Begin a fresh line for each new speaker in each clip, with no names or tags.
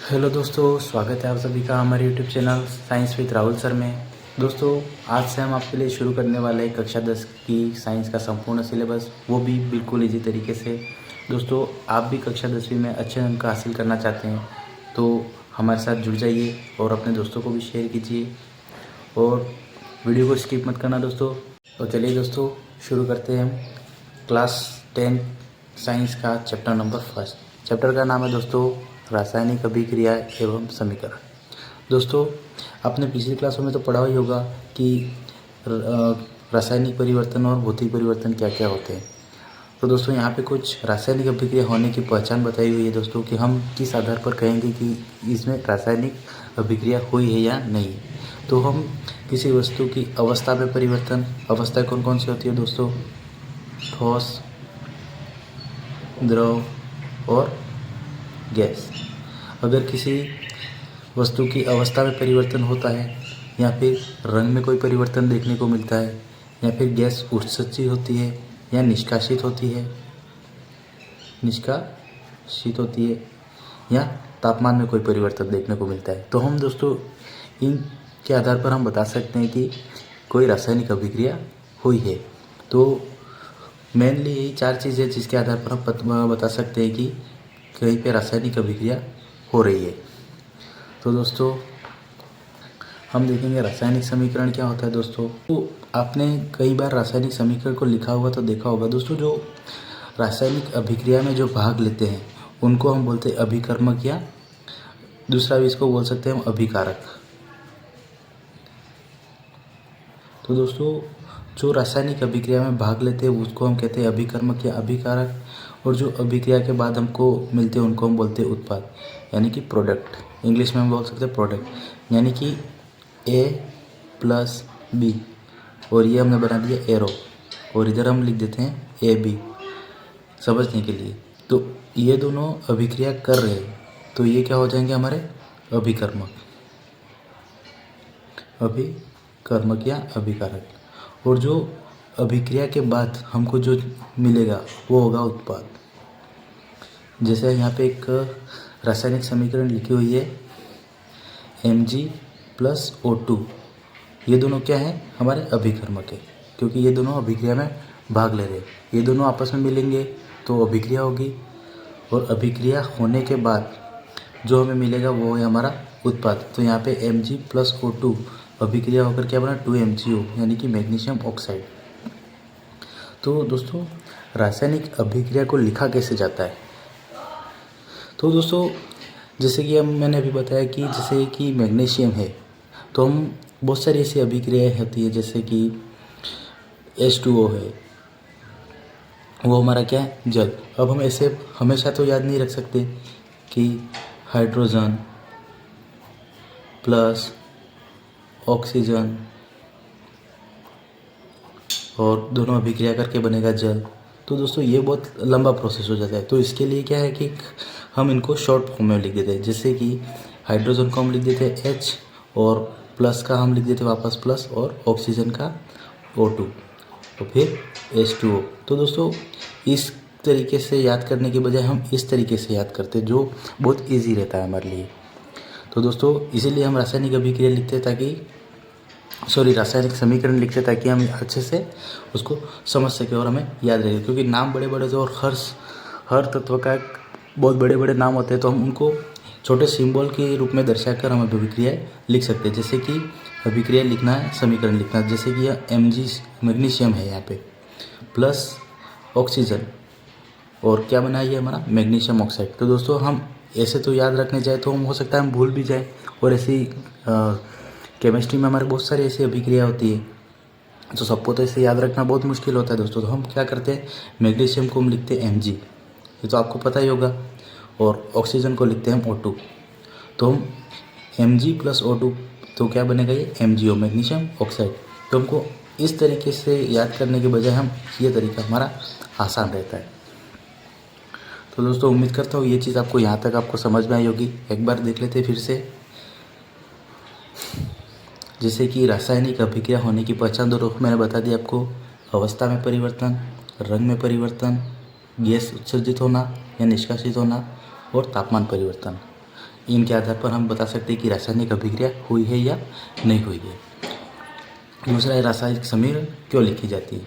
Hello दोस्तों, स्वागत है आप सभी का हमारे YouTube channel science with Rahul sir में। दोस्तों, आज से हम आपके लिए शुरू करने वाले हैं कक्षा 10 की साइंस का संपूर्ण सिलेबस, वो भी बिल्कुल इजी तरीके से। दोस्तों, आप भी कक्षा 10वीं में अच्छे अंक हासिल करना चाहते हैं तो हमारे साथ जुड़ जाइए और अपने दोस्तों को भी शेयर कीजिए और वीडियो को स्किप मत करना दोस्तों। तो चलिए दोस्तों, शुरू करते हैं हम क्लास 10 साइंस का चैप्टर नंबर 1। चैप्टर का नाम है दोस्तों रासायनिक अभिक्रिया एवं समीकरण। दोस्तों, आपने पिछली क्लासों में तो पढ़ा ही होगा कि रासायनिक परिवर्तन और भौतिक परिवर्तन क्या क्या होते हैं। तो दोस्तों, यहाँ पे कुछ रासायनिक अभिक्रिया होने की पहचान बताई हुई है दोस्तों कि हम किस आधार पर कहेंगे कि इसमें रासायनिक अभिक्रिया हुई है या नहीं। तो हम किसी वस्तु की अवस्था में परिवर्तन, अवस्था कौन कौन सी होती है दोस्तों? ठोस, द्रव और गैस। अगर किसी वस्तु की अवस्था में परिवर्तन होता है या फिर रंग में कोई परिवर्तन देखने को मिलता है या फिर गैस उत्सर्जित होती है या निष्कासित होती है या तापमान में कोई परिवर्तन देखने को मिलता है, तो हम दोस्तों इन के आधार पर हम बता सकते हैं कि कोई रासायनिक अभिक्रिया हुई है। तो मेनली यही 4 चीज़ें जिसके आधार पर हम बता सकते हैं कि कहीं पे रासायनिक अभिक्रिया हो रही है। तो दोस्तों, हम देखेंगे रासायनिक समीकरण क्या होता है दोस्तों। तो आपने कई बार रासायनिक समीकरण को लिखा होगा तो देखा होगा दोस्तों, जो रासायनिक अभिक्रिया में जो भाग लेते हैं उनको हम बोलते हैं अभिकर्मक, या दूसरा भी इसको बोल सकते हैं हम अभिकारक। तो दोस्तों, जो रासायनिक अभिक्रिया में भाग लेते हैं उसको हम कहते हैं अभिकर्मक या अभिकारक, और जो अभिक्रिया के बाद हमको मिलते हैं उनको हम बोलते हैं उत्पाद, यानी कि प्रोडक्ट। इंग्लिश में हम बोल सकते हैं प्रोडक्ट, यानी कि A+B, और ये हमने बना दिया एरो, और इधर हम लिख देते हैं AB समझने के लिए। तो ये दोनों अभिक्रिया कर रहे हैं तो ये क्या हो जाएंगे हमारे अभिकर्मक या अभिकारक। और जो अभिक्रिया के बाद हमको जो मिलेगा वो होगा उत्पाद। जैसे यहाँ पे एक रासायनिक समीकरण लिखी हुई है Mg+O2, ये दोनों क्या है? हमारे अभिकर्मक है, क्योंकि ये दोनों अभिक्रिया में भाग ले रहे हैं। ये दोनों आपस में मिलेंगे तो अभिक्रिया होगी, और अभिक्रिया होने के बाद जो हमें मिलेगा वो है हमारा उत्पाद। तो यहाँ पे Mg+O2 अभिक्रिया होकर क्या बना? 2MgO, यानी कि मैग्नीशियम ऑक्साइड। तो दोस्तों, रासायनिक अभिक्रिया को लिखा कैसे जाता है? तो दोस्तों, जैसे कि मैंने अभी बताया कि जैसे कि मैग्नीशियम है तो हम बहुत सारी ऐसी अभिक्रियाएँ होती है, जैसे कि H2O है, वो हमारा क्या है? जल। अब हम ऐसे हमेशा तो याद नहीं रख सकते कि हाइड्रोजन प्लस ऑक्सीजन और दोनों अभिक्रिया करके बनेगा जल। तो दोस्तों, ये बहुत लंबा प्रोसेस हो जाता है। तो इसके लिए क्या है कि हम इनको शॉर्ट फॉर्म में लिख देते हैं। जैसे कि हाइड्रोजन को हम लिख देते हैं H, और प्लस का हम लिख देते हैं वापस प्लस, और ऑक्सीजन का O2, और फिर H2O। तो दोस्तों, इस तरीके से याद करने के बजाय हम इस तरीके से याद करते हैं, जो बहुत ईजी रहता है हमारे लिए। तो दोस्तों, इसीलिए हम रासायनिक अभिक्रिया लिखते हैं रासायनिक समीकरण लिखते ताकि हम अच्छे से उसको समझ सकें और हमें याद रहे। क्योंकि नाम बड़े बड़े जो, और हर तत्व का बहुत बड़े बड़े नाम होते हैं, तो हम उनको छोटे सिंबल के रूप में दर्शाकर हम अभिक्रियाएँ लिख सकते हैं। जैसे कि अभिक्रिया लिखना है, समीकरण लिखना है, जैसे कि यह Mg मैग्नीशियम है यहाँ पे, प्लस ऑक्सीजन, और क्या बना है ये हमारा? Magnesium oxide. तो दोस्तों, हम ऐसे तो याद रखने जाए तो हम हो सकता है हम भूल भी जाए, और ऐसी केमिस्ट्री में हमारे बहुत सारी ऐसी अभिक्रिया होती है तो सबको तो ऐसे याद रखना बहुत मुश्किल होता है दोस्तों। तो हम क्या करते हैं, मैग्नीशियम को हम लिखते हैं Mg, ये तो आपको पता ही होगा, और ऑक्सीजन को लिखते हैं हम O2। तो हम Mg+O2, तो क्या बनेगा ये? MgO, magnesium oxide. तो हमको इस तरीके से याद करने के बजाय हम ये तरीका हमारा आसान रहता है। तो दोस्तों, उम्मीद करता हूँ ये चीज़ आपको यहाँ तक आपको समझ में आई होगी। एक बार देख लेते फिर से। जैसे कि रासायनिक अभिक्रिया होने की पहचान 2 रूप मैंने बता दी आपको: अवस्था में परिवर्तन, रंग में परिवर्तन, गैस उत्सर्जित होना या निष्कासित होना, और तापमान परिवर्तन। इनके आधार पर हम बता सकते हैं कि रासायनिक अभिक्रिया हुई है या नहीं हुई है। दूसरा है रासायनिक समीकरण क्यों लिखी जाती है,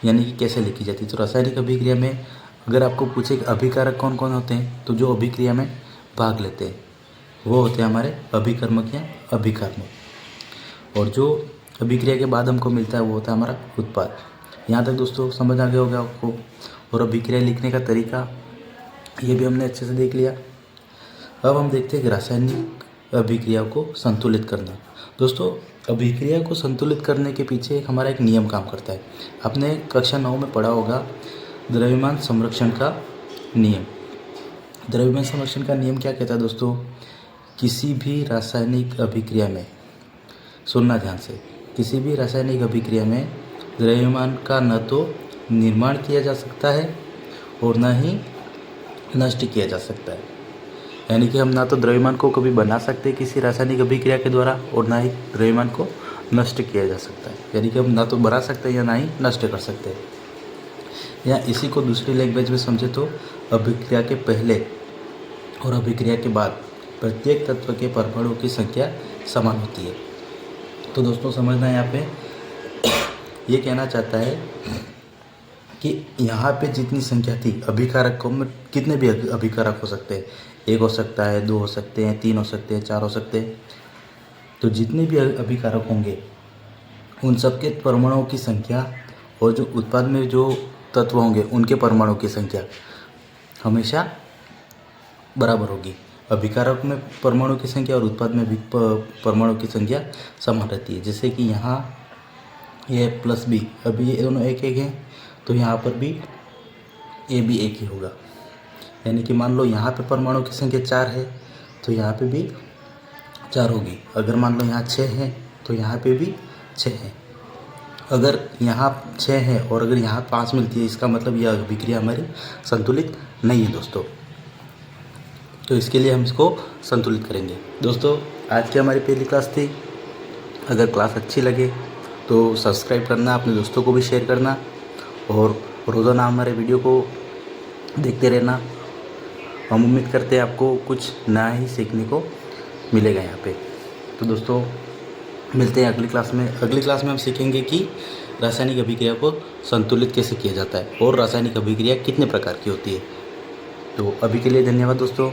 यानी कि कैसे लिखी जाती है। तो रासायनिक अभिक्रिया में अगर आपको पूछे कि अभिकारक कौन कौन होते हैं, तो जो अभिक्रिया में भाग लेते हैं वो होते हैं हमारे अभिकर्मक या अभिकारक, और जो अभिक्रिया के बाद हमको मिलता है वो होता है हमारा उत्पाद। यहाँ तक दोस्तों समझ आ गया होगा आपको। और अभिक्रिया लिखने का तरीका ये भी हमने अच्छे से देख लिया। अब हम देखते हैं कि रासायनिक अभिक्रिया को संतुलित करना। दोस्तों अभिक्रिया को संतुलित करने के पीछे हमारा एक नियम काम करता है। आपने कक्षा 9 में पढ़ा होगा द्रव्यमान संरक्षण का नियम। द्रव्यमान संरक्षण का नियम क्या कहता है दोस्तों, किसी भी रासायनिक अभिक्रिया में, सुनना ध्यान से, किसी भी रासायनिक अभिक्रिया में द्रव्यमान का न तो निर्माण किया जा सकता है और न ही नष्ट किया जा सकता है। यानी कि हम ना तो द्रव्यमान को कभी बना सकते हैं किसी रासायनिक अभिक्रिया के द्वारा और ना ही द्रव्यमान को नष्ट किया जा सकता है। यानी कि हम ना तो बना सकते हैं या ना ही नष्ट कर सकते हैं। या इसी को दूसरी लैंग्वेज में समझे तो अभिक्रिया के पहले और अभिक्रिया के बाद प्रत्येक तत्व के परमाणुओं की संख्या समान होती है। तो दोस्तों समझना यहाँ पे ये कहना चाहता है कि यहाँ पे जितनी संख्या थी अभिकारकों में, कितने भी अभिकारक हो सकते हैं, 1 हो सकता है, 2 हो सकते हैं, 3 हो सकते हैं, 4 हो सकते हैं। तो जितने भी अभिकारक होंगे उन सबके परमाणुओं की संख्या और जो उत्पाद में जो तत्व होंगे उनके परमाणुओं की संख्या हमेशा बराबर होगी। अभिकारक में परमाणु की संख्या और उत्पाद में भी परमाणु की संख्या समान रहती है। जैसे कि यहाँ ये प्लस बी, अभी ये दोनों एक एक हैं तो यहाँ पर भी ए भी एक ही होगा। यानी कि मान लो यहाँ पे परमाणु की संख्या 4 है तो यहाँ पे भी 4 होगी। अगर मान लो यहाँ 6 है तो यहाँ पे भी 6 है। अगर यहाँ 6 है और अगर यहाँ 5 मिलती है, इसका मतलब यह अभिक्रिया हमारी संतुलित नहीं है दोस्तों। तो इसके लिए हम इसको संतुलित करेंगे। दोस्तों आज की हमारी पहली क्लास थी। अगर क्लास अच्छी लगे तो सब्सक्राइब करना, अपने दोस्तों को भी शेयर करना और रोज़ाना हमारे वीडियो को देखते रहना। हम उम्मीद करते हैं आपको कुछ नया ही सीखने को मिलेगा यहाँ पे। तो दोस्तों मिलते हैं अगली क्लास में। अगली क्लास में हम सीखेंगे कि रासायनिक अभिक्रिया को संतुलित कैसे किया जाता है और रासायनिक अभिक्रिया कितने प्रकार की होती है। तो अभी के लिए धन्यवाद दोस्तों।